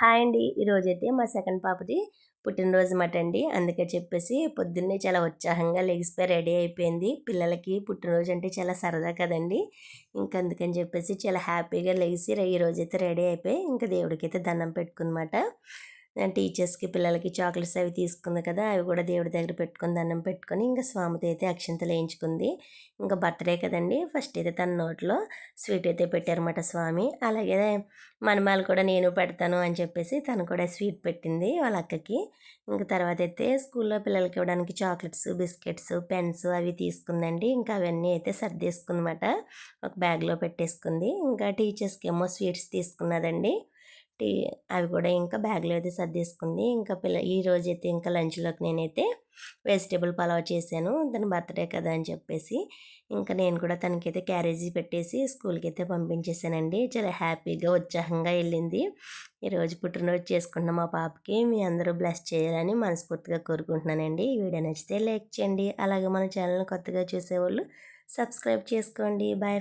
Hi అండి. ఈరోజైతే మా సెకండ్ పాపది పుట్టినరోజు మాట అండి. అందుకే చెప్పేసి పొద్దున్నే చాలా ఉత్సాహంగా లెగిసిపోయి రెడీ అయిపోయింది. పిల్లలకి పుట్టినరోజు అంటే చాలా సరదా కదండీ! ఇంక అందుకని చెప్పేసి చాలా హ్యాపీగా లెగిసి ఈరోజైతే రెడీ అయిపోయి ఇంక దేవుడికైతే దండం పెట్టుకుందన్నమాట. టీచర్స్‌కి, పిల్లలకి చాక్లెట్స్ అవి తీసుకుంది కదా! అవి కూడా దేవుడి దగ్గర పెట్టుకొని దండం పెట్టుకొని ఇంక స్వామితో అయితే అక్షింతలు వేయించుకుంది. ఇంక బర్త్‌డే కదండీ! ఫస్ట్ అయితే తన నోట్లో స్వీట్ అయితే పెట్టారన్నమాట స్వామి. అలాగే మనమాలు కూడా నేను పెడతాను అని చెప్పేసి తను కూడా స్వీట్ పెట్టింది వాళ్ళ అక్కకి. ఇంక తర్వాత అయితే స్కూల్లో పిల్లలకి ఇవ్వడానికి చాక్లెట్స్, బిస్కెట్స్, పెన్స్ అవి తీసుకుందండి. ఇంకా అవన్నీ అయితే సర్దేసుకుందన్నమాట. ఒక బ్యాగ్‌లో పెట్టేసుకుంది. ఇంకా టీచర్స్‌కి ఏమో స్వీట్స్ తీసుకున్నదండి. టీ అవి కూడా ఇంకా బ్యాగ్‌లో అయితే సర్దేసుకుంది. ఇంకా ఈరోజైతే ఇంకా లంచ్‌లోకి నేనైతే వెజిటబుల్ పలావ్ చేశాను. తన బర్త్‌డే కదా అని చెప్పేసి. ఇంకా నేను కూడా తనకైతే క్యారేజీ పెట్టేసి స్కూల్‌కి అయితే పంపించేసానండి. చాలా హ్యాపీగా, ఉత్సాహంగా వెళ్ళింది. ఈరోజు పుట్టినరోజు చేసుకుంటున్న మా పాపకి మీ అందరూ బ్లెస్ చేయాలని మనస్ఫూర్తిగా కోరుకుంటున్నానండి. ఈ వీడియో నచ్చితే లైక్ చేయండి. అలాగే మన ఛానల్‌ని కొత్తగా చూసేవాళ్ళు సబ్స్క్రైబ్ చేసుకోండి. బాయ్.